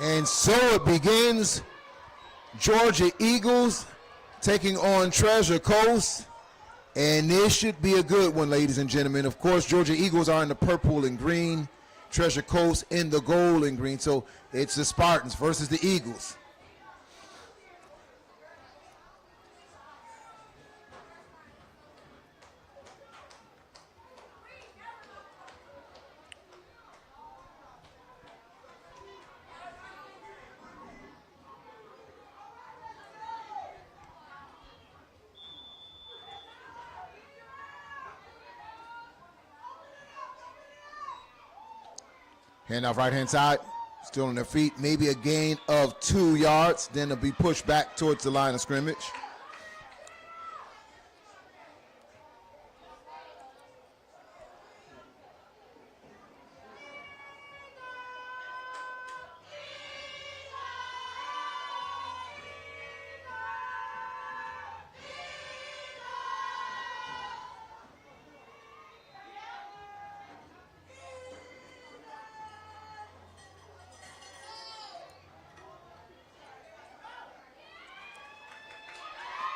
And so it begins. Georgia Eagles taking on Treasure Coast. And this should be a good one, ladies and gentlemen. Of course, Georgia Eagles are in the purple and green. Treasure Coast in the gold and green. So it's the Spartans versus the Eagles. Handoff right-hand side, still on their feet. Maybe a gain of 2 yards. Then it'll be pushed back towards the line of scrimmage.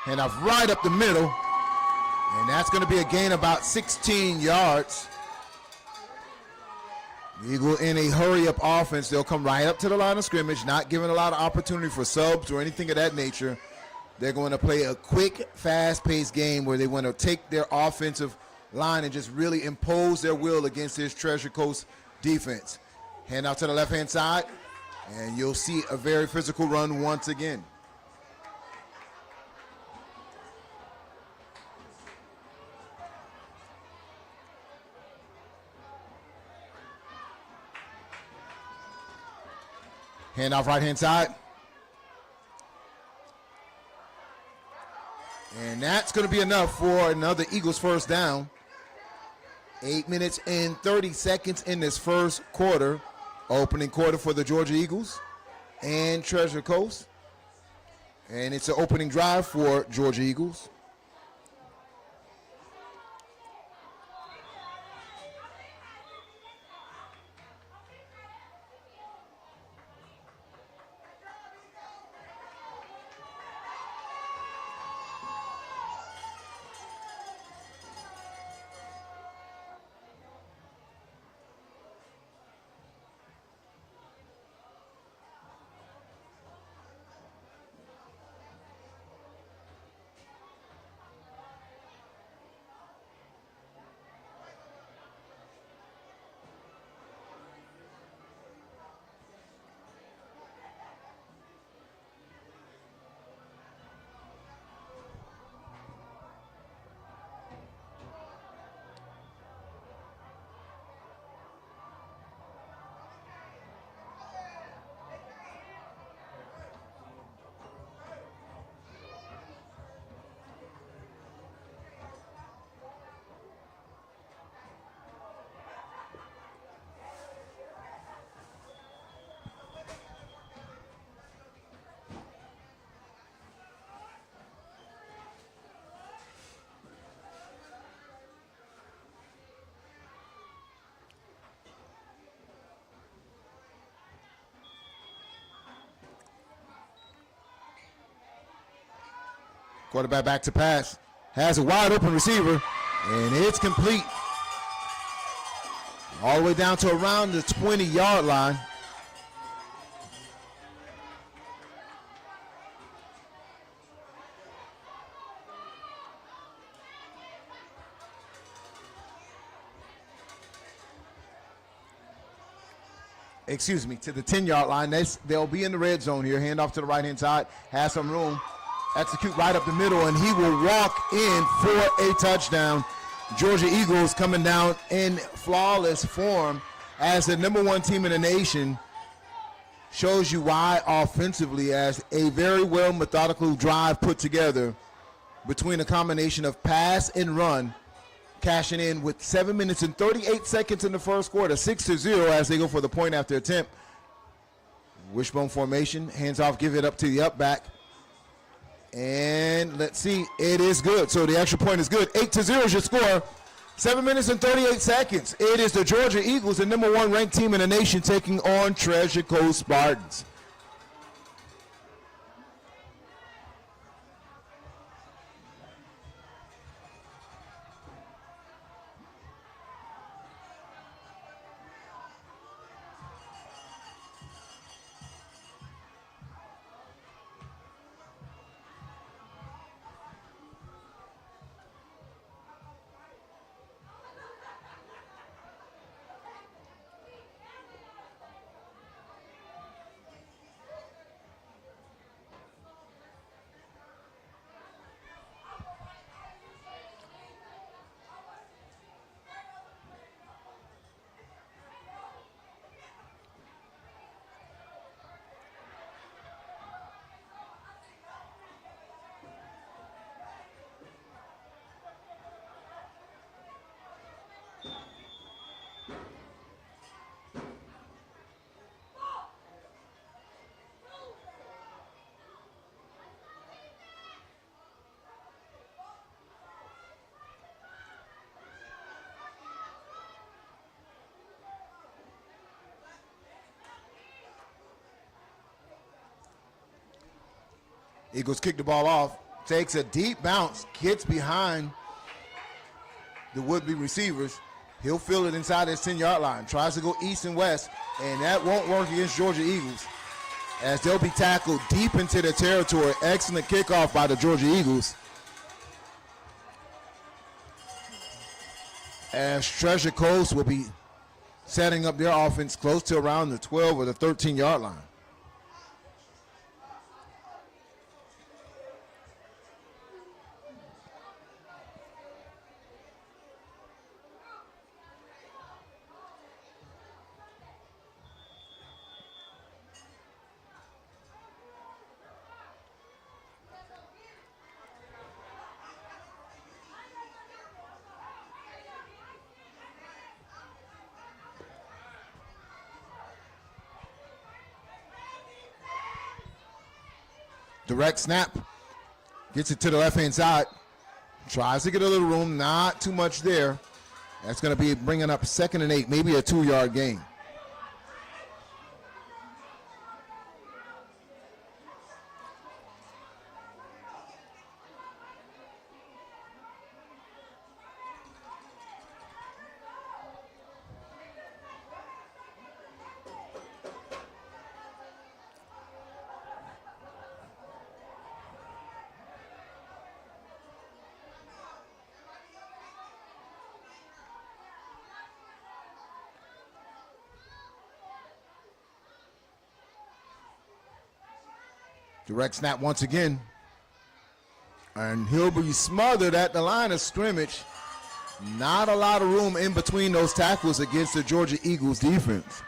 Handoff right up the middle, and that's going to be a gain about 16 yards. The Eagle in a hurry-up offense. They'll come right up to the line of scrimmage, not giving a lot of opportunity for subs or anything of that nature. They're going to play a quick, fast-paced game where they want to take their offensive line and just really impose their will against this Treasure Coast defense. Handoff to the left-hand side, and you'll see a very physical run once again. Handoff right-hand side. And that's going to be enough for another Eagles first down. 8 minutes and 30 seconds in this first quarter. Opening quarter for the Georgia Eagles and Treasure Coast. And it's an opening drive for Georgia Eagles. Quarterback back to pass. Has a wide open receiver, and it's complete. All the way down to around the 20-yard line. Excuse me, to the 10-yard line. They'll be in the red zone here. Hand off to the right-hand side. Has some room. Execute right up the middle, and he will walk in for a touchdown. Georgia Eagles coming down in flawless form as the #1 team in the nation. Shows you why offensively, as a very well methodical drive put together between a combination of pass and run, cashing in with 7 minutes and 38 seconds in the first quarter, 6-0 as they go for the point after attempt. Wishbone formation, hands off, give it up to the up back. And let's see, it is good. So the extra point is good. 8-0 is your score. 7 minutes and 38 seconds. It is the Georgia Eagles, the #1 ranked team in the nation, taking on Treasure Coast Spartans. Eagles kick the ball off, takes a deep bounce, gets behind the would-be receivers. He'll field it inside his 10-yard line, tries to go east and west, and that won't work against Georgia Eagles as they'll be tackled deep into their territory. Excellent kickoff by the Georgia Eagles. As Treasure Coast will be setting up their offense close to around the 12 or the 13-yard line. Direct snap, gets it to the left-hand side, tries to get a little room, not too much there. That's going to be bringing up 2nd and 8, maybe a 2-yard gain. Direct snap once again. And he'll be smothered at the line of scrimmage. Not a lot of room in between those tackles against the Georgia Eagles defense.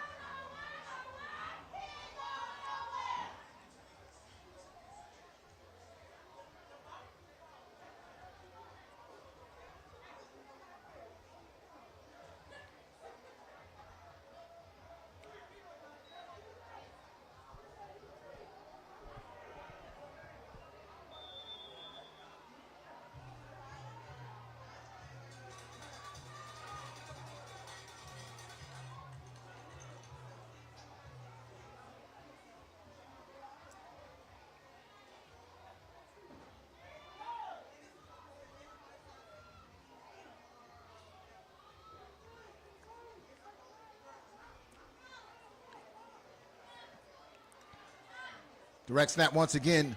Direct snap once again,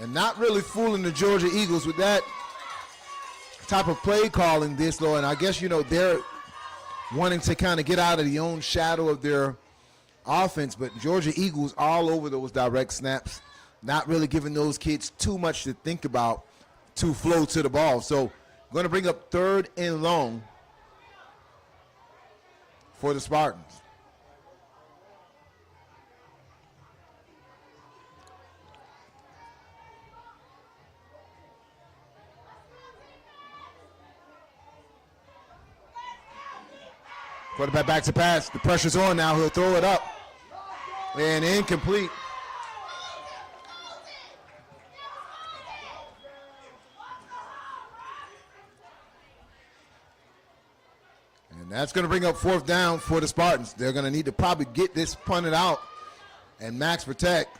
and not really fooling the Georgia Eagles with that type of play calling this low. And I guess, they're wanting to kind of get out of the own shadow of their offense, but Georgia Eagles all over those direct snaps, not really giving those kids too much to think about to flow to the ball. So going to bring up 3rd and long for the Spartans. Quarterback back to pass. The pressure's on now. He'll throw it up. And incomplete. And that's going to bring up 4th down for the Spartans. They're going to need to probably get this punted out and max protect.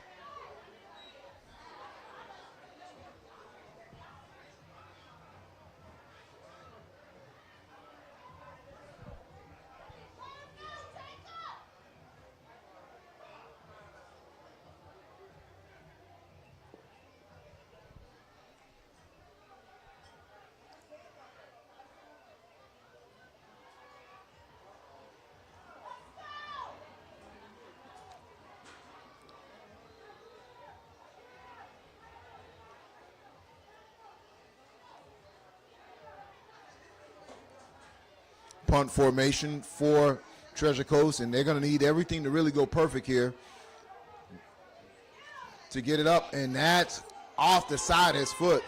Punt formation for Treasure Coast, and they're going to need everything to really go perfect here to get it up, and that's off the side of his foot.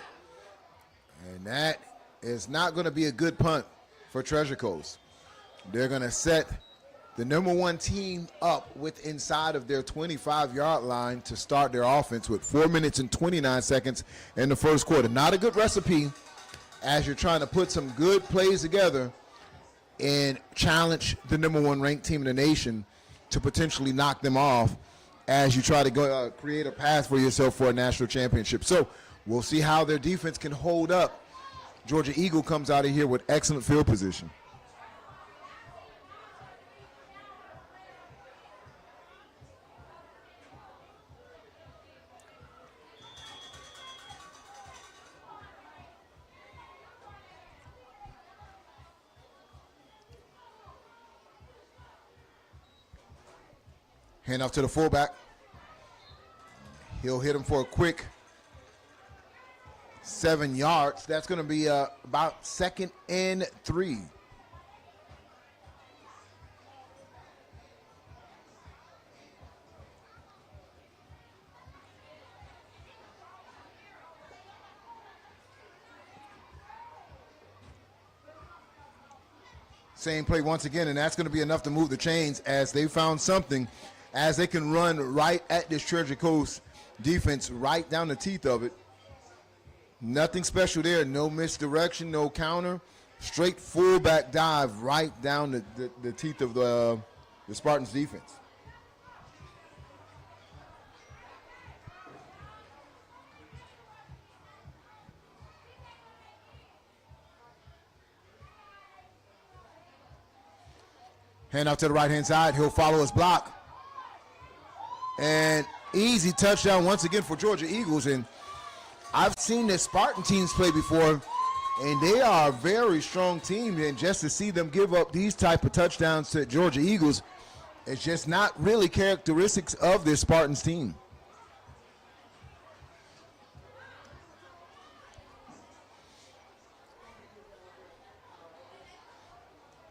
And that is not going to be a good punt for Treasure Coast. They're going to set the number 1 team up with inside of their 25-yard line to start their offense with 4 minutes and 29 seconds in the first quarter. Not a good recipe as you're trying to put some good plays together and challenge the number 1 ranked team in the nation to potentially knock them off as you try to go create a path for yourself for a national championship. So we'll see how their defense can hold up. Georgia Eagle comes out of here with excellent field position. Hand off to the fullback. He'll hit him for a quick 7 yards. That's going to be about 2nd and 3. Same play once again, and that's going to be enough to move the chains as they found something, as they can run right at this Treasure Coast defense, right down the teeth of it. Nothing special there, no misdirection, no counter. Straight fullback dive right down the teeth of the Spartans defense. Hand out to the right-hand side. He'll follow his block. And easy touchdown once again for Georgia Eagles. And I've seen the Spartan teams play before, and they are a very strong team. And just to see them give up these type of touchdowns to Georgia Eagles, it's just not really characteristics of this Spartans team.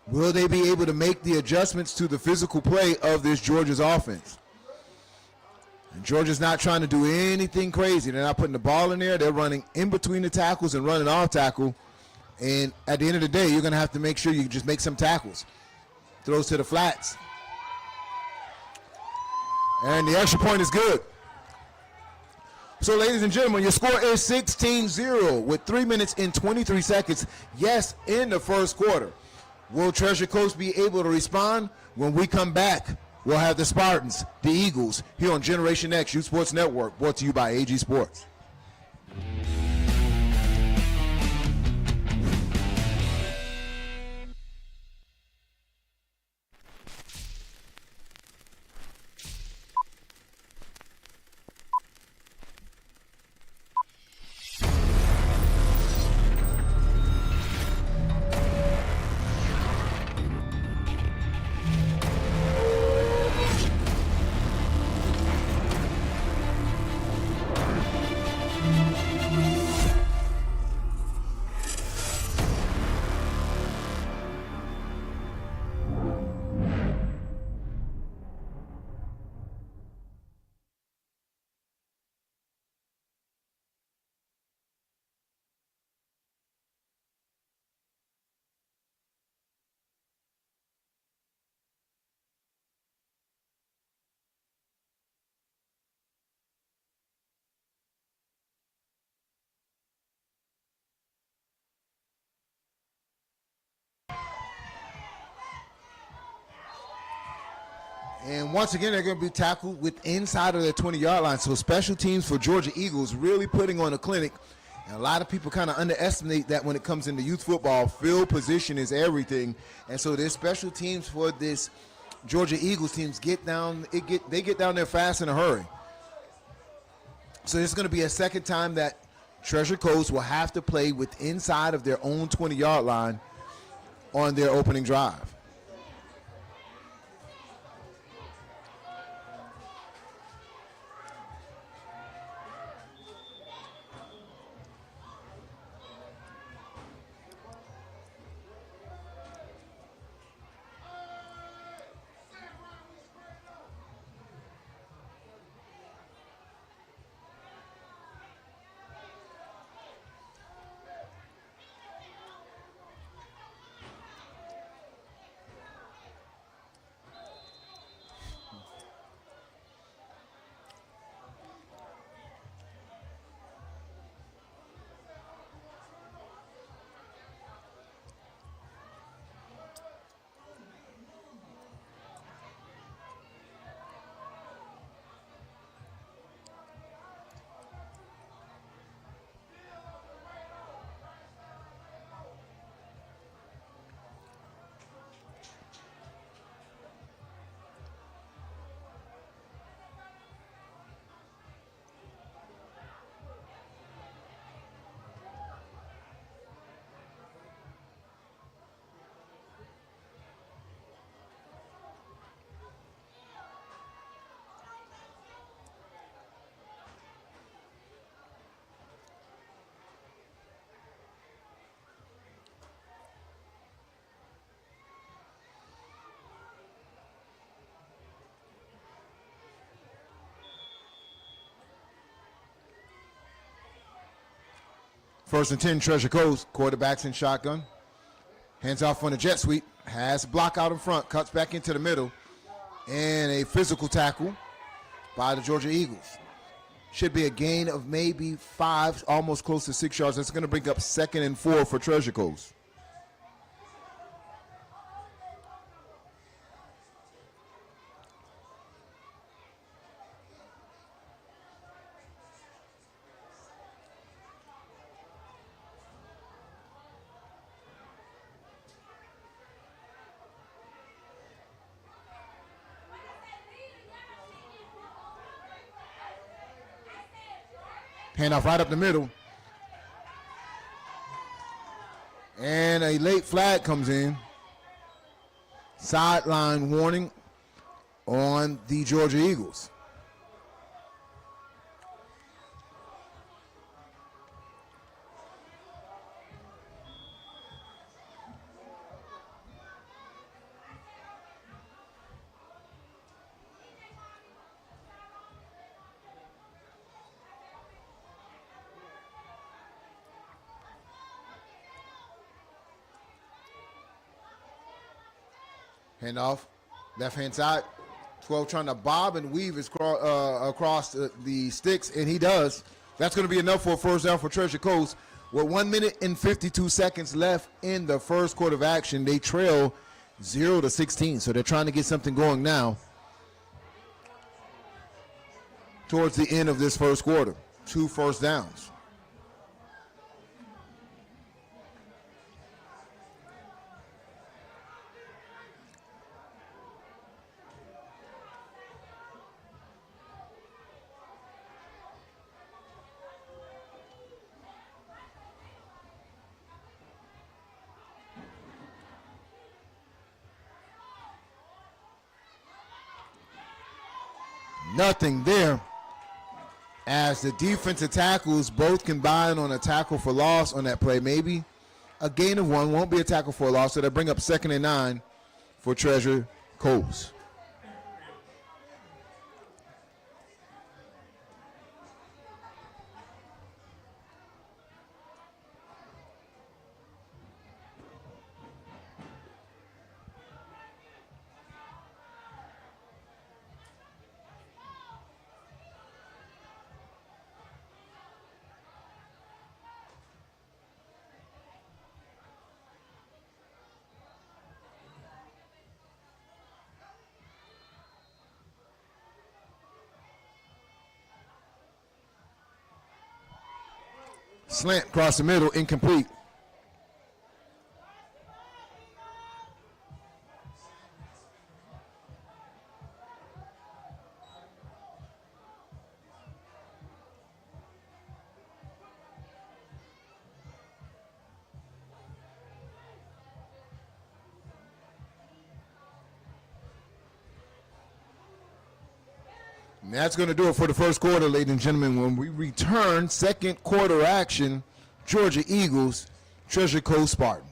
Will they be able to make the adjustments to the physical play of this Georgia's offense? And Georgia's not trying to do anything crazy. They're not putting the ball in there. They're running in between the tackles and running off tackle. And at the end of the day, you're going to have to make sure you just make some tackles. Throws to the flats. And the extra point is good. So, ladies and gentlemen, your score is 16-0 with 3 minutes and 23 seconds. Yes, in the first quarter. Will Treasure Coast be able to respond? When we come back, we'll have the Spartans, the Eagles, here on Generation X Youth Sports Network, brought to you by AG Sports. And once again, they're going to be tackled with inside of their 20-yard line. So special teams for Georgia Eagles really putting on a clinic. And a lot of people kind of underestimate that when it comes into youth football. Field position is everything. And so their special teams for this Georgia Eagles teams they get down there fast in a hurry. So this is going to be a second time that Treasure Coast will have to play with inside of their own 20-yard line on their opening drive. First and 10, Treasure Coast. Quarterback's in shotgun. Hands off on the jet sweep. Has a block out in front. Cuts back into the middle. And a physical tackle by the Georgia Eagles. Should be a gain of maybe 5, almost close to 6 yards. That's going to bring up 2nd and 4 for Treasure Coast. Handoff right up the middle. And a late flag comes in. Sideline warning on the Georgia Eagles. Handoff, left-hand side. 12 trying to bob and weave across the sticks, and he does. That's going to be enough for a first down for Treasure Coast. With 1 minute and 52 seconds left in the first quarter of action, they trail 0-16, so they're trying to get something going now towards the end of this first quarter. 2 first downs. Nothing there as the defensive tackles both combine on a tackle for loss on that play. Maybe a gain of 1, won't be a tackle for a loss, so they bring up 2nd and 9 for Treasure Coast. Slant across the middle, incomplete. And that's going to do it for the first quarter, ladies and gentlemen. When we return, second quarter action, Georgia Eagles, Treasure Coast Spartans.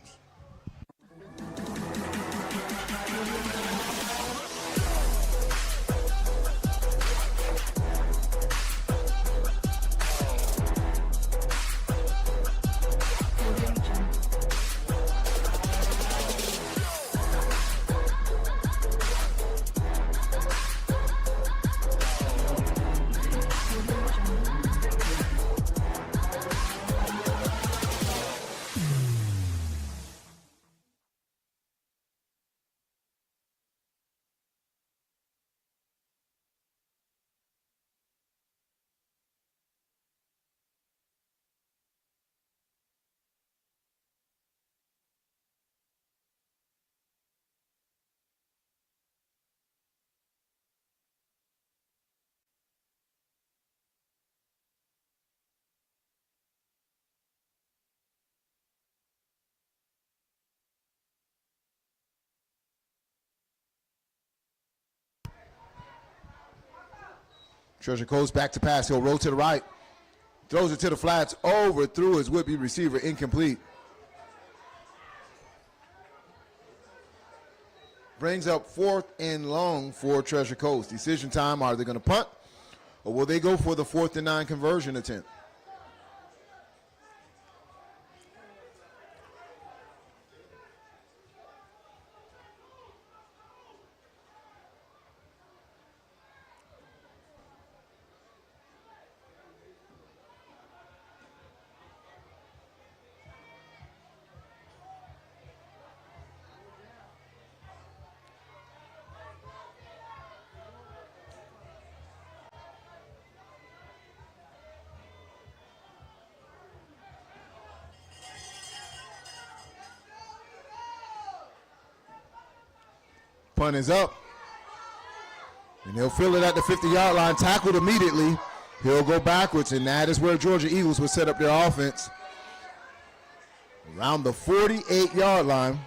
Treasure Coast back to pass. He'll roll to the right. Throws it to the flats. Overthrew his would-be receiver. Incomplete. Brings up 4th and long for Treasure Coast. Decision time. Are they going to punt? Or will they go for the 4th and 9 conversion attempt? Punt is up. And he'll field it at the 50-yard line, tackled immediately. He'll go backwards, and that is where Georgia Eagles will set up their offense. Around the 48-yard line.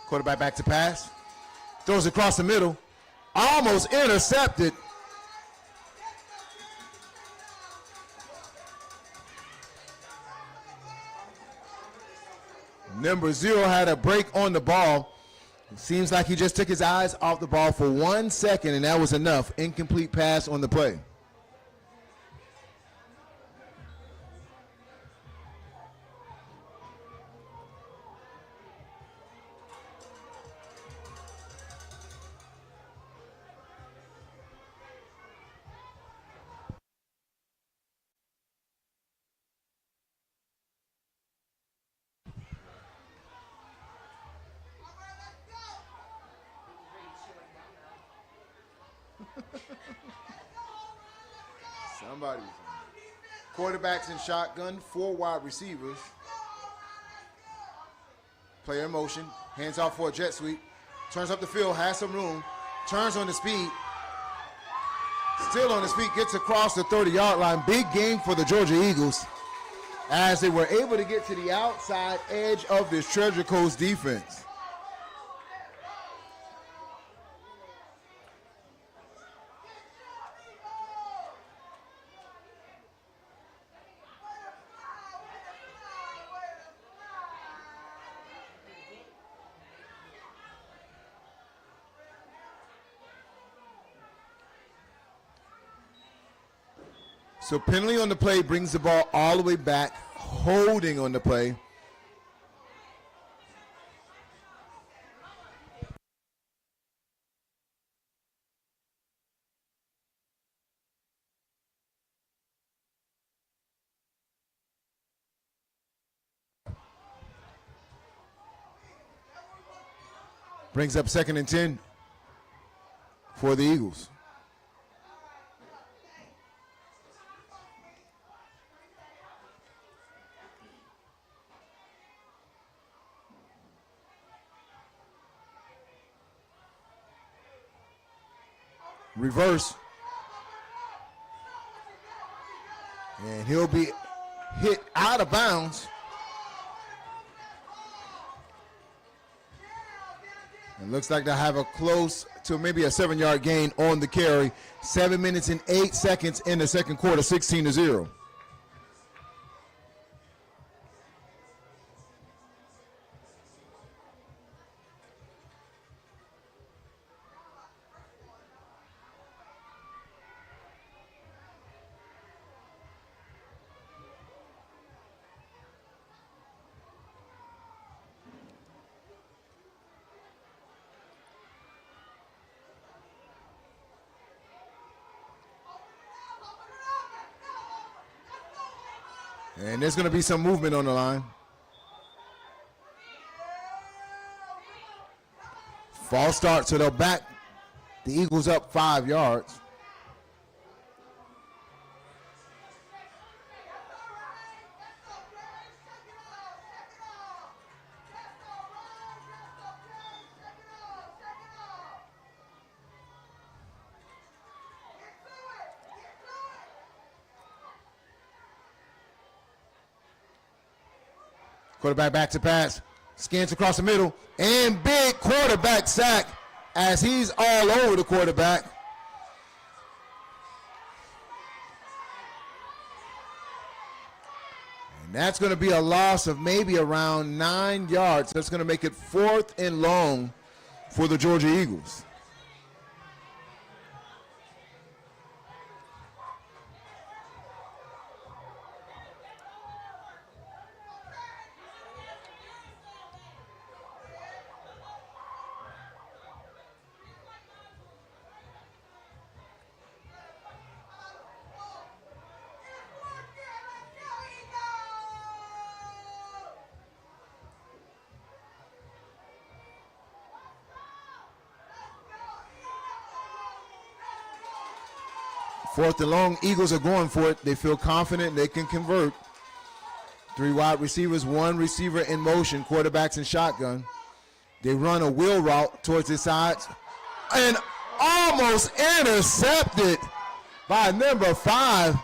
Quarterback back to pass. Throws across the middle. Almost intercepted. Number 0 had a break on the ball. It seems like he just took his eyes off the ball for 1 second, and that was enough. Incomplete pass on the play. Somebody's quarterbacks in shotgun, 4 wide receivers. Player in motion, hands off for a jet sweep. Turns up the field, has some room. Turns on the speed. Still on his feet, gets across the 30-yard line. Big game for the Georgia Eagles as they were able to get to the outside edge of this Treasure Coast defense. So penalty on the play brings the ball all the way back, holding on the play. Brings up 2nd and 10 for the Eagles. Reverse. And he'll be hit out of bounds. It looks like they'll have a close to maybe a 7-yard gain on the carry. 7 minutes and 8 seconds in the second quarter, 16-0. And there's going to be some movement on the line. False start, so they'll back the Eagles up 5 yards. Quarterback back to pass, scans across the middle, and big quarterback sack as he's all over the quarterback. And that's going to be a loss of maybe around 9 yards. That's going to make it 4th and long for the Georgia Eagles. 4th and long, Eagles are going for it. They feel confident they can convert. 3 wide receivers, 1 receiver in motion, quarterbacks in shotgun. They run a wheel route towards the sides and almost intercepted by number 5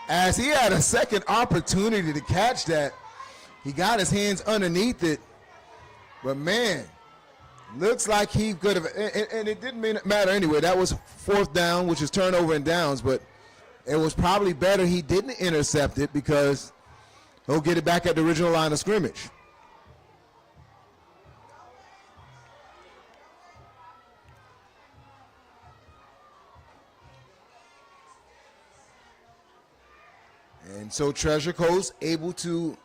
as he had a second opportunity to catch that. He got his hands underneath it, but man, looks like he could have, and it didn't matter anyway. That was 4th down, which is turnover and downs, but it was probably better he didn't intercept it because he'll get it back at the original line of scrimmage. And so Treasure Coast able to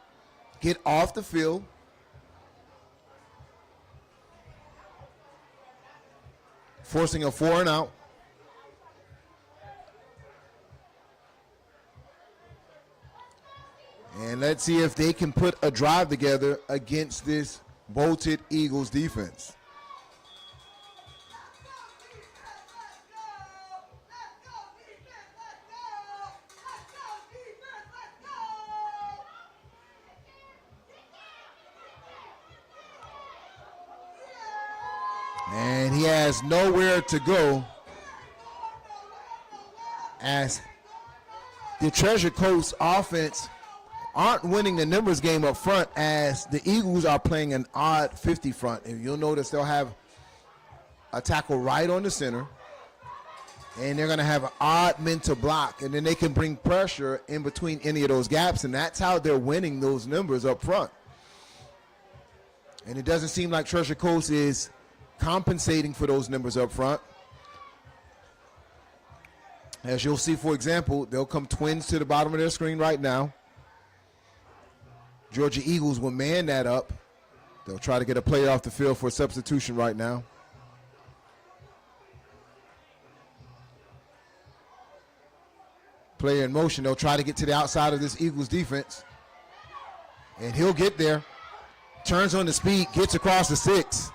get off the field. Forcing a 4 and out. And let's see if they can put a drive together against this bolted Eagles defense. And he has nowhere to go as the Treasure Coast offense aren't winning the numbers game up front as the Eagles are playing an odd 50 front. And you'll notice they'll have a tackle right on the center, and they're going to have an odd men to block, and then they can bring pressure in between any of those gaps, and that's how they're winning those numbers up front. And it doesn't seem like Treasure Coast is compensating for those numbers up front. As you'll see, for example, they'll come twins to the bottom of their screen right now. Georgia Eagles will man that up. They'll try to get a player off the field for a substitution right now. Player in motion. They'll try to get to the outside of this Eagles defense. And he'll get there. Turns on the speed, gets across the 6.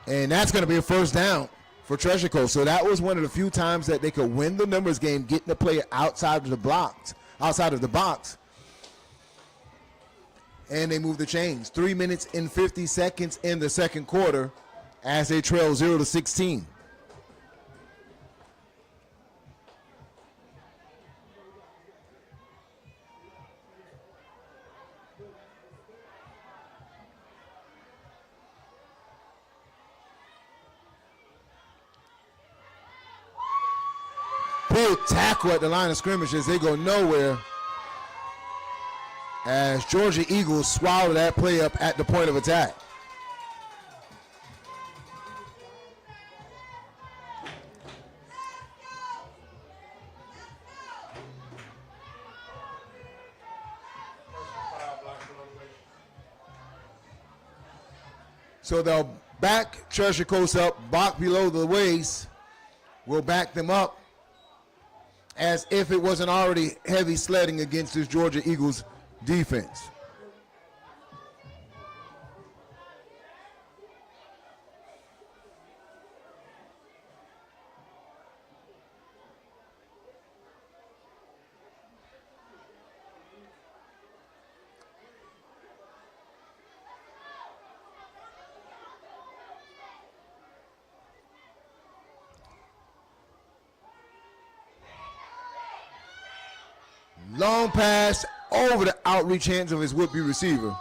And that's going to be a 1st down for Treasure Coast. So that was one of the few times that they could win the numbers game, getting the player outside of the box. And they move the chains. 3 minutes and 50 seconds in the second quarter as they trail 0-16. Big tackle at the line of scrimmage as they go nowhere. As Georgia Eagles swallow that play up at the point of attack. So they'll back Treasure Coast up, block below the waist. We'll back them up as if it wasn't already heavy sledding against this Georgia Eagles defense. Long pass over the outreach hands of his would-be receiver.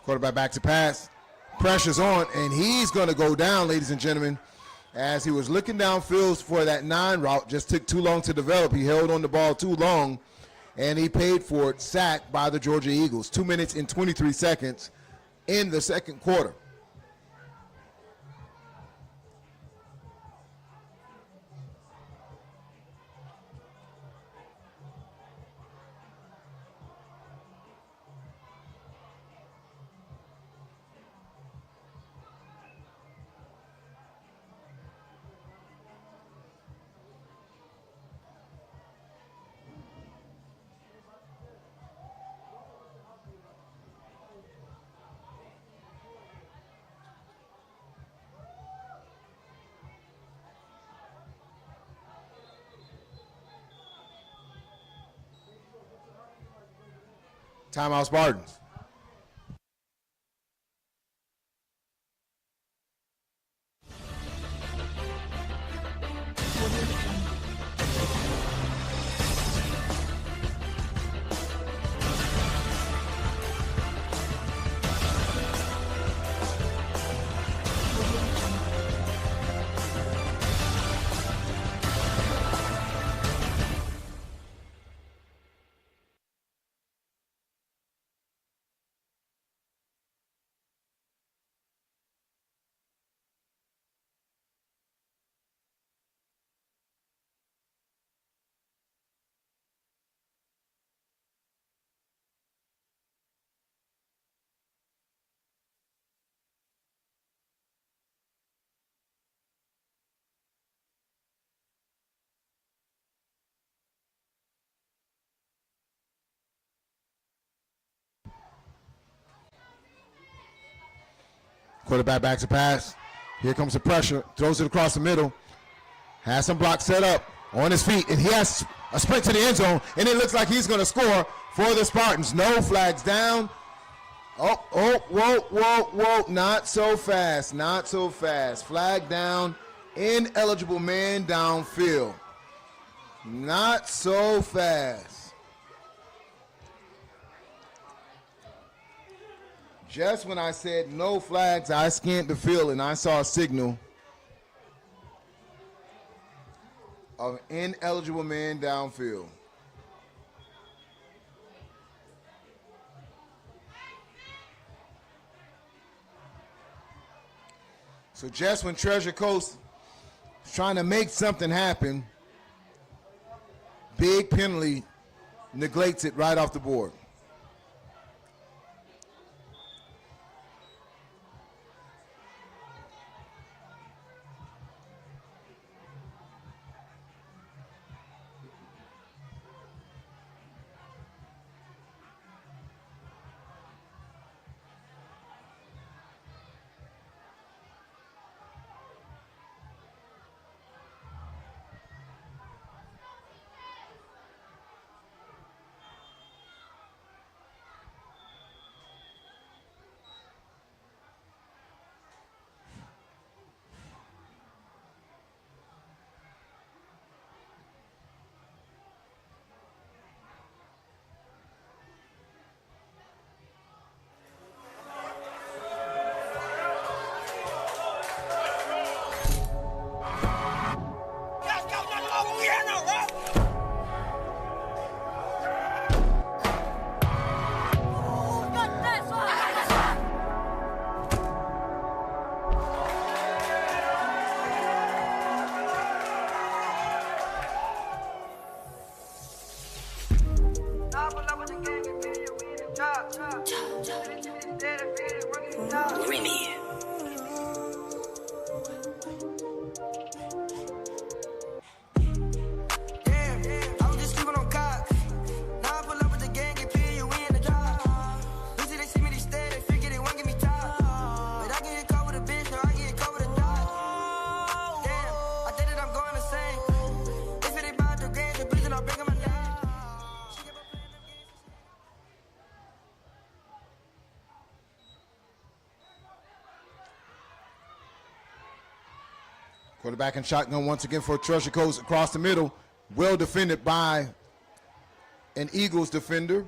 Quarterback back to pass. Pressure's on, and he's going to go down, ladies and gentlemen. As he was looking downfield for that 9 route, just took too long to develop. He held on the ball too long, and he paid for it, sacked by the Georgia Eagles. 2 minutes and 23 seconds in the second quarter. Timeout, Spartans. Quarterback back to pass. Here comes the pressure. Throws it across the middle. Has some blocks set up on his feet. And he has a sprint to the end zone. And it looks like he's going to score for the Spartans. No flags down. Whoa. Not so fast. Not so fast. Flag down. Ineligible man downfield. Not so fast. Just when I said no flags, I scanned the field and I saw a signal of ineligible man downfield. So just when Treasure Coast is trying to make something happen, big penalty neglects it right off the board. Quarterback and shotgun once again for Treasure Coast across the middle. Well defended by an Eagles defender.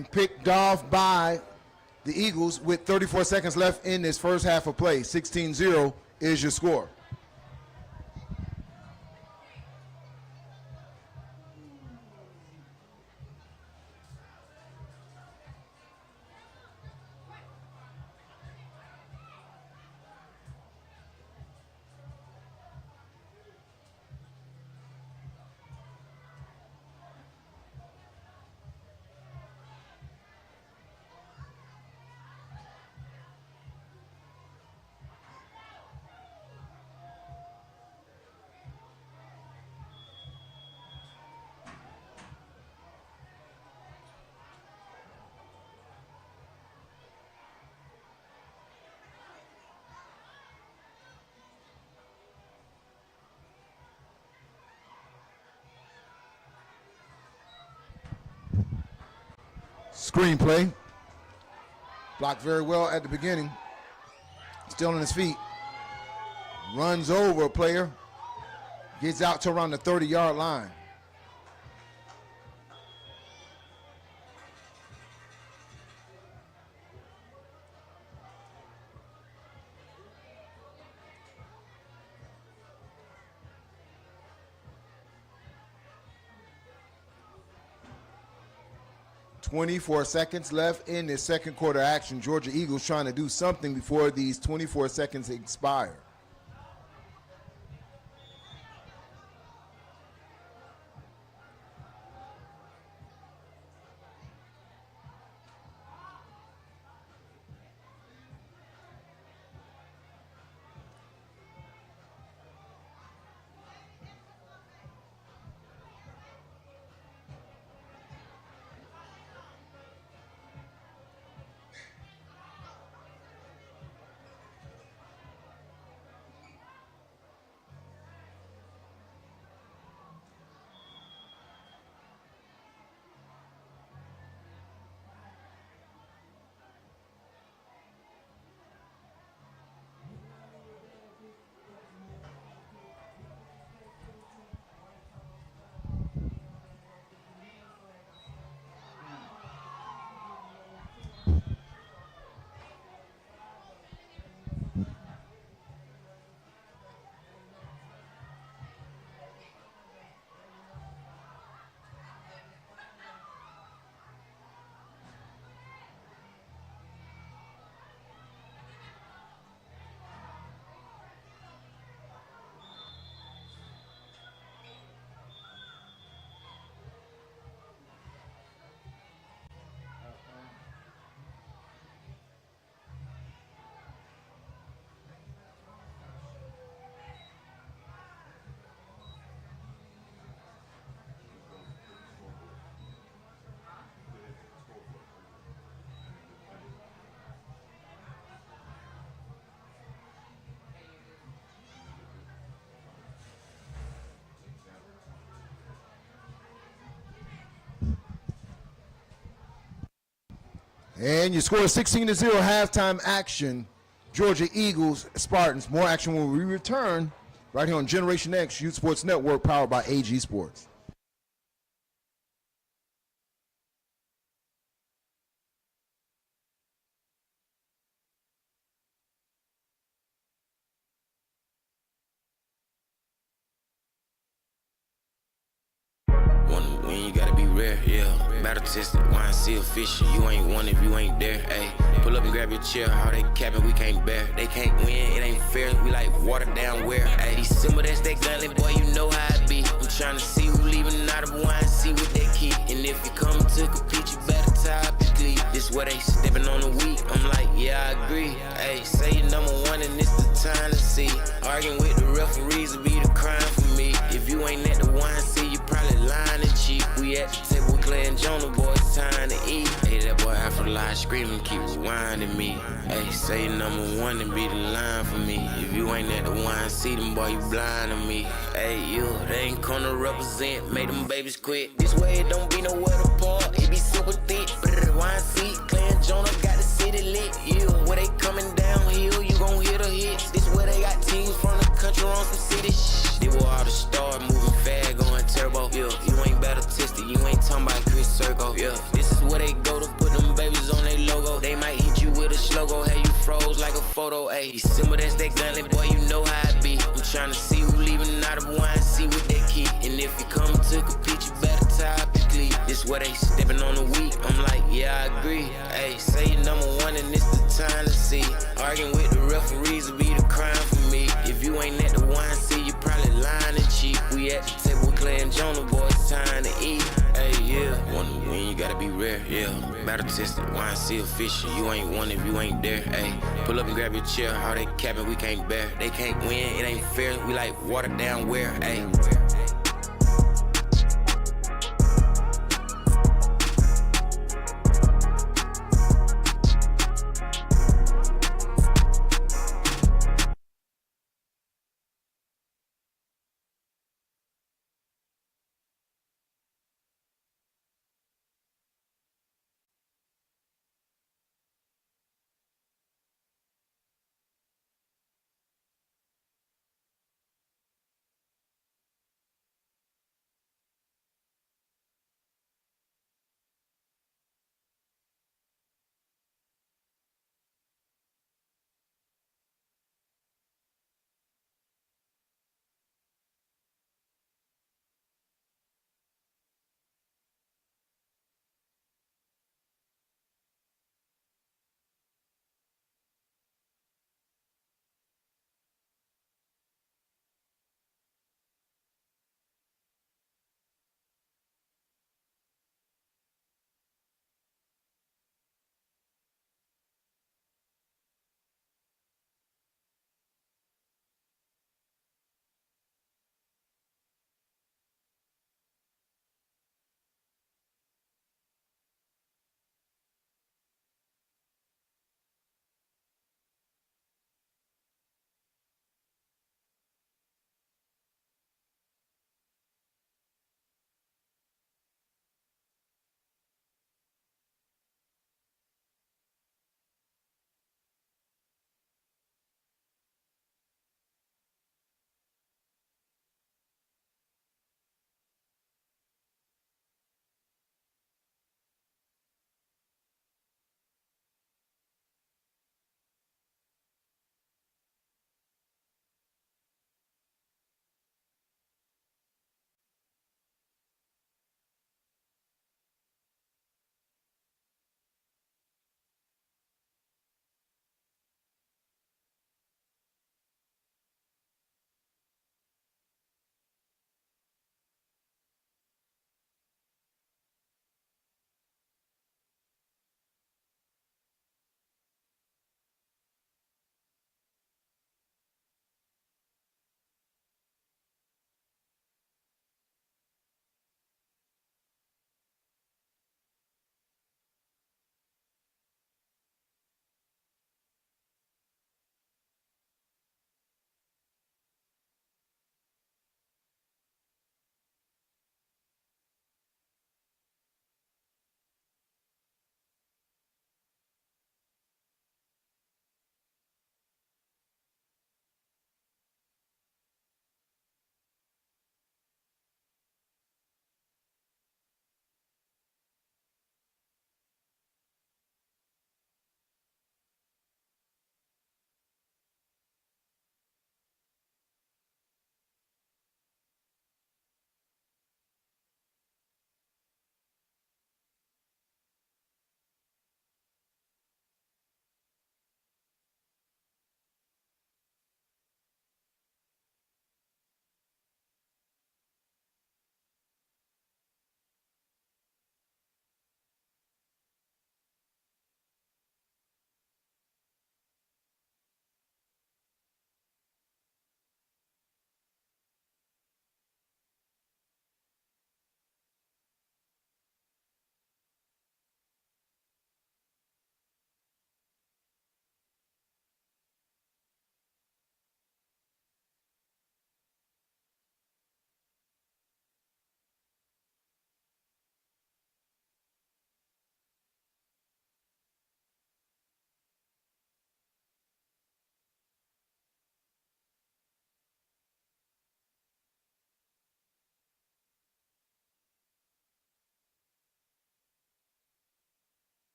and picked off by the Eagles with 34 seconds left in this first half of play. 16-0 is your score. Screenplay. Blocked very well at the beginning. Still on his feet. Runs over a player. Gets out to around the 30-yard line. .24 seconds left in this second quarter action. Georgia Eagles trying to do something before these 24 seconds expire. And your score is 16-0 halftime action. Georgia Eagles, Spartans. More action when we return right here on Generation X Youth Sports Network, powered by AG Sports. When you gotta be rare, yeah. Battle tested, wine seal fishy. You ain't one if you ain't there, ayy. Pull up and grab your chair, all they capping we can't bear. They can't win, it ain't fair, we like water down where, ayy. December, that's that gunlet, boy, you know how it be. I'm trying to see who leaving out of wine, see what they keep. And if you come to compete, you better tie up your cleat. This where they stepping on the week, I'm like, yeah, I agree. Ayy, say you're number one and it's the time to see. Arguing with the referees will be the crime for me. If you ain't at the wine, see, you probably lying and cheap. We at the table with Clay and Jonah, boy, it's time to eat. Hey, that boy out for the line screaming, keep rewinding me. Hey, say you're number one and be the line for me. If you ain't at the wine, see them, boy, you blind to me. Hey, you, they ain't come to represent, make them babies quit. This way it don't be nowhere to park, it be super thick. Wine seat, Clay and Jonah got the city lit. Yeah, where they coming downhill, you gon' hear the hits. This where they got teams from the country on some city shit. They were all the stars moving fast, going turbo. Yeah, you ain't battle tested, you ain't talking about Chris Circle. Yeah, this is where they go to photo, ayy. December, that's that gunlet, boy, you know how I be. I'm tryna see who leaving out of wine, see what they keep. And if you come to compete, you better tie up your cleat. This where they stepping on the week. I'm like, yeah, I agree. Ayy, say you're number one and it's the time to see. Arguing with the referees will be the crime for me. If you ain't at the wine, see, you probably lying and cheap. We at the table with Clay and Jonah, boy, it's time to eat. Ayy, yeah, wanna win, you gotta be rare, yeah. Battle tested, wine seal fishing. You ain't one if you ain't there, ayy. Pull up and grab your chair, all they capping, we can't bear. They can't win, it ain't fair, we like water down where, ayy.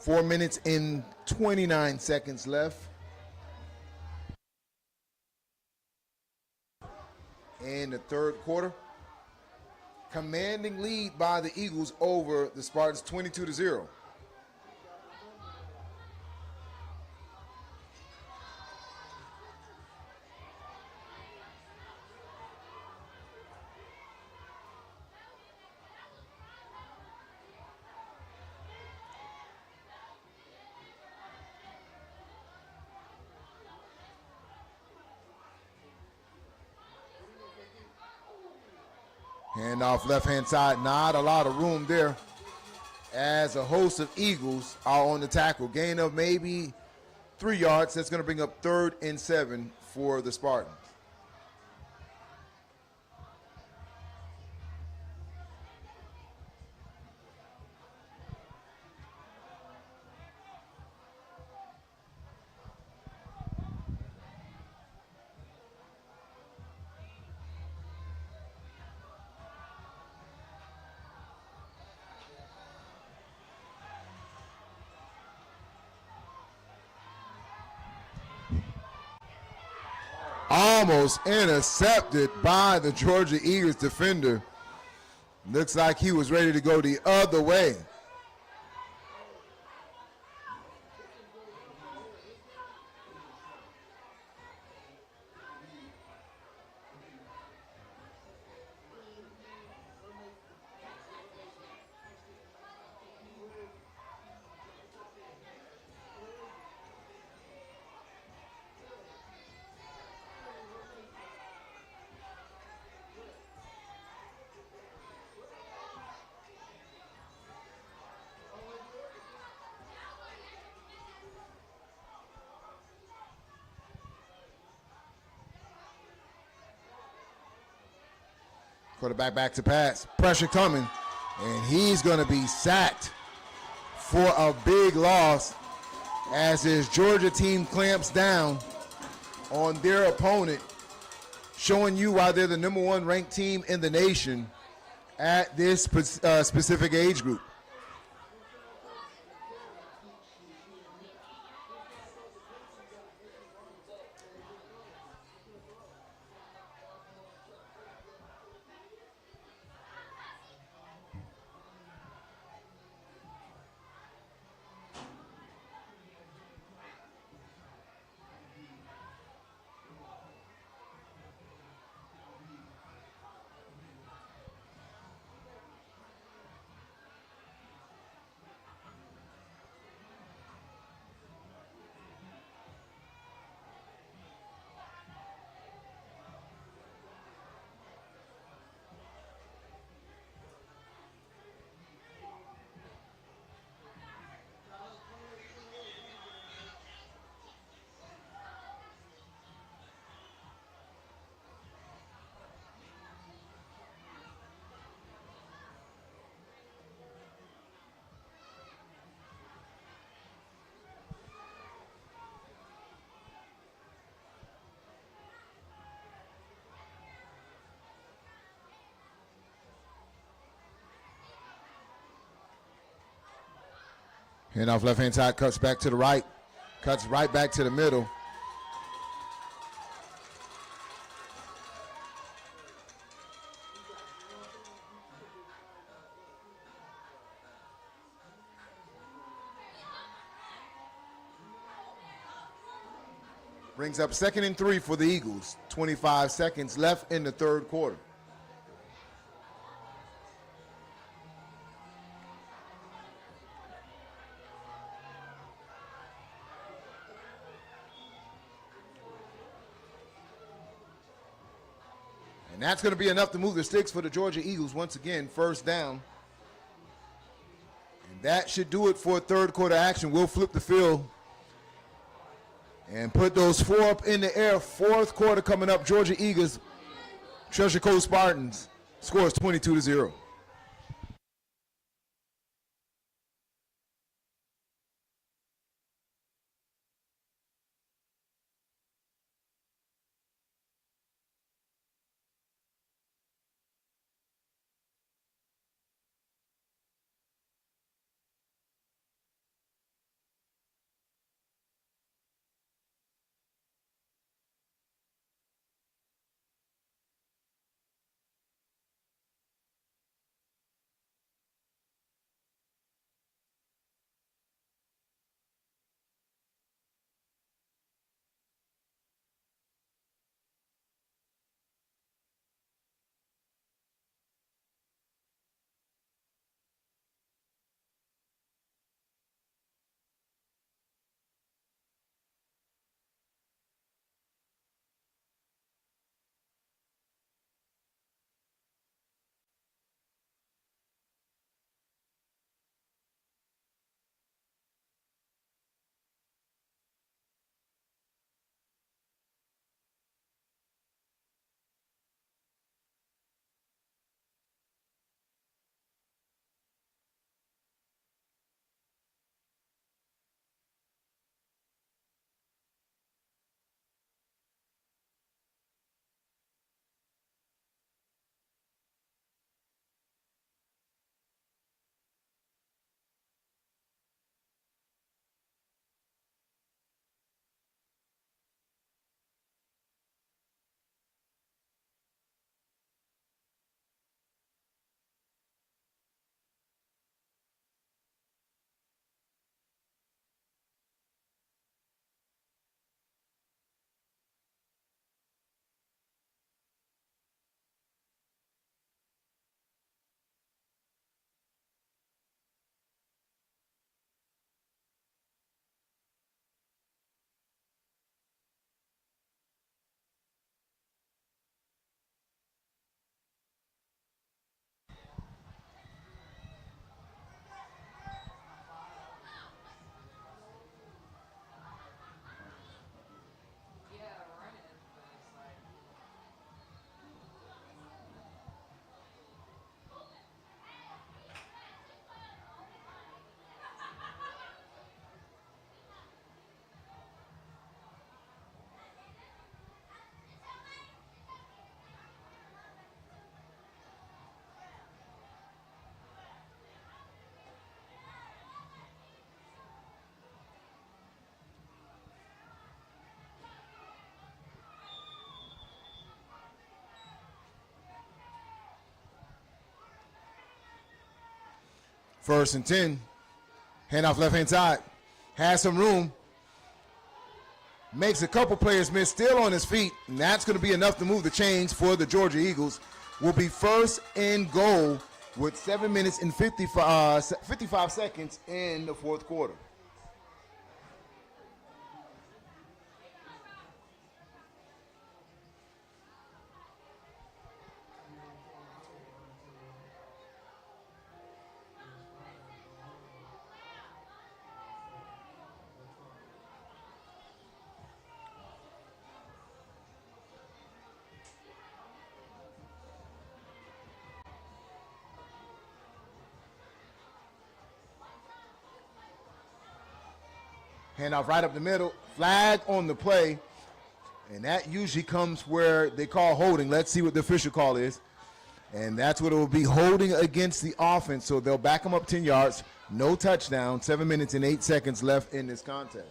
4 minutes and 29 seconds left in the third quarter. Commanding lead by the Eagles over the Spartans, 22-0. Hand off left-hand side, not a lot of room there as a host of Eagles are on the tackle. Gain of maybe 3 yards. That's going to bring up 3rd and 7 for the Spartans. Almost intercepted by the Georgia Eagles defender. Looks like he was ready to go the other way. Quarterback back to pass. Pressure coming. And he's going to be sacked for a big loss as his Georgia team clamps down on their opponent, showing you why they're the #1 ranked team in the nation at this specific age group. Hand off left-hand side, cuts back to the right, cuts right back to the middle. Brings up 2nd and 3 for the Eagles. 25 seconds left in the third quarter. And that's going to be enough to move the sticks for the Georgia Eagles. Once again, first down. And that should do it for third quarter action. We'll flip the field and put those 4 up in the air. Fourth quarter coming up. Georgia Eagles, Treasure Coast Spartans, scores 22-0. First and 10. Handoff left-hand side. Has some room. Makes a couple players miss, still on his feet, and that's going to be enough to move the chains for the Georgia Eagles. Will be first and goal with 7 minutes and 55 seconds in the fourth quarter. Handoff right up the middle, flag on the play, and that usually comes where they call holding. Let's see what the official call is. And that's what it will be, holding against the offense. So they'll back them up 10 yards, no touchdown, 7 minutes and 8 seconds left in this contest.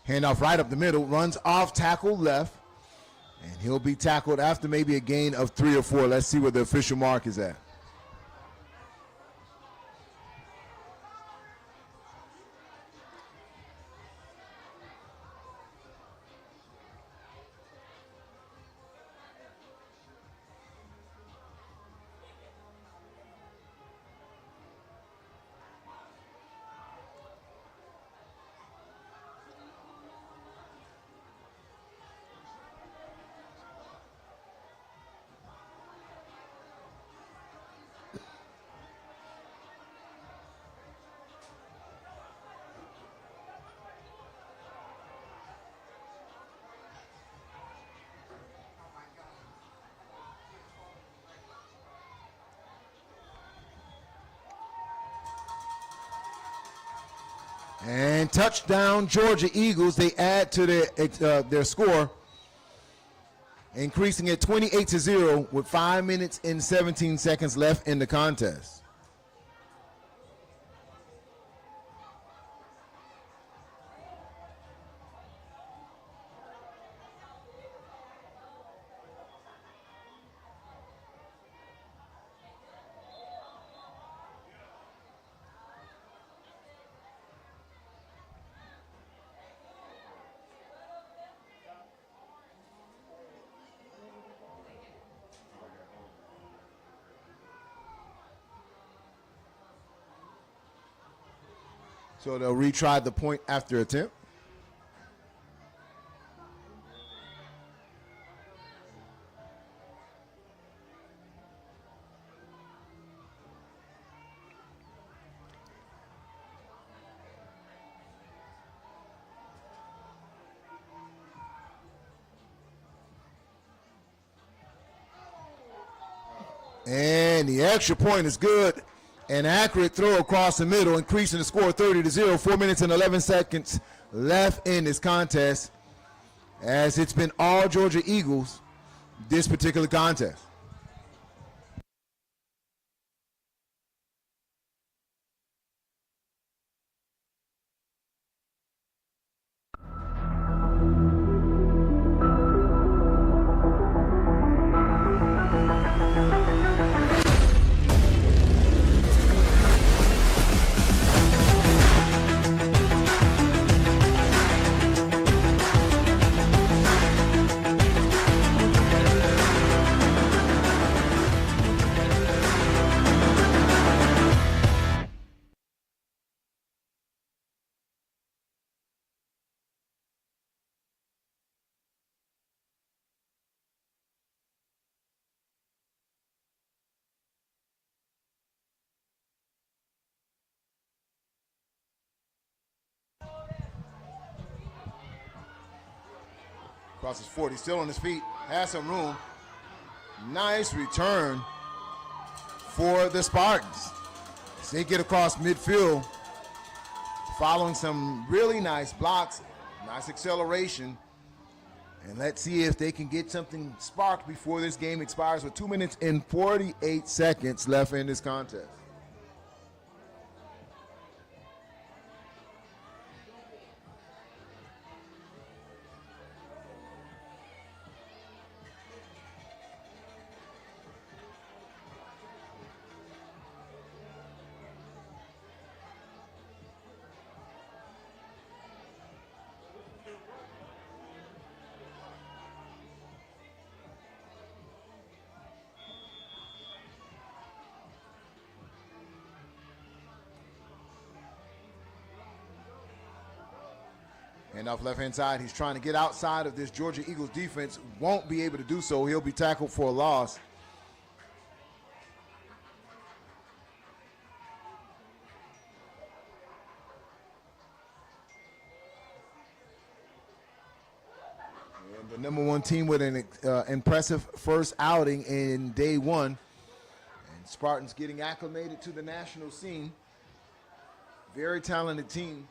Handoff right up the middle, runs off tackle left, and he'll be tackled after maybe a gain of 3 or 4. Let's see where the official mark is at. And touchdown, Georgia Eagles. They add to their score, increasing it 28-0 with 5 minutes and 17 seconds left in the contest. So they'll retry the point after attempt. And the extra point is good. An accurate throw across the middle, increasing the score 30-0. 4 minutes and 11 seconds left in this contest, as it's been all Georgia Eagles this particular contest. Across his 40, still on his feet, has some room. Nice return for the Spartans. As they get across midfield, following some really nice blocks, nice acceleration. And let's see if they can get something sparked before this game expires with 2 minutes and 48 seconds left in this contest. And off left-hand side, he's trying to get outside of this Georgia Eagles defense. Won't be able to do so. He'll be tackled for a loss. And the number one team with an impressive first outing in day one. And Spartans getting acclimated to the national scene. Very talented team.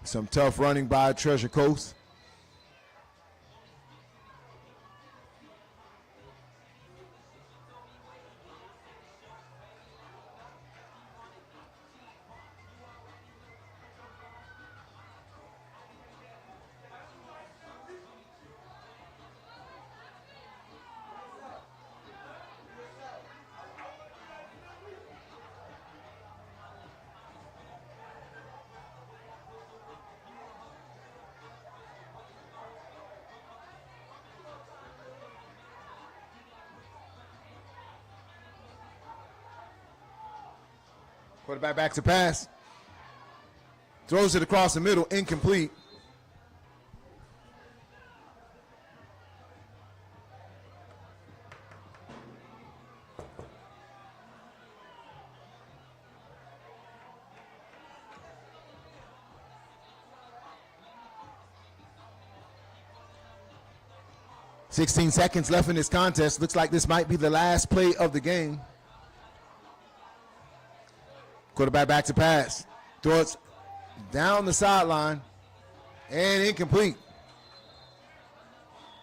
Some tough running by Treasure Coast. Quarterback back to pass. Throws it across the middle, incomplete. "16 seconds left in this contest. Looks like this might be the last play of the game. Quarterback back to pass. Throws down the sideline and incomplete.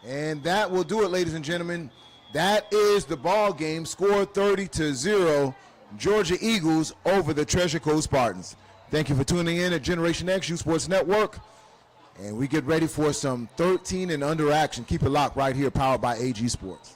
And that will do it, ladies and gentlemen. That is the ball game. Score 30-0. Georgia Eagles over the Treasure Coast Spartans. Thank you for tuning in at Generation X, U Sports Network. And we get ready for some 13 and under action. Keep it locked right here, powered by AG Sports.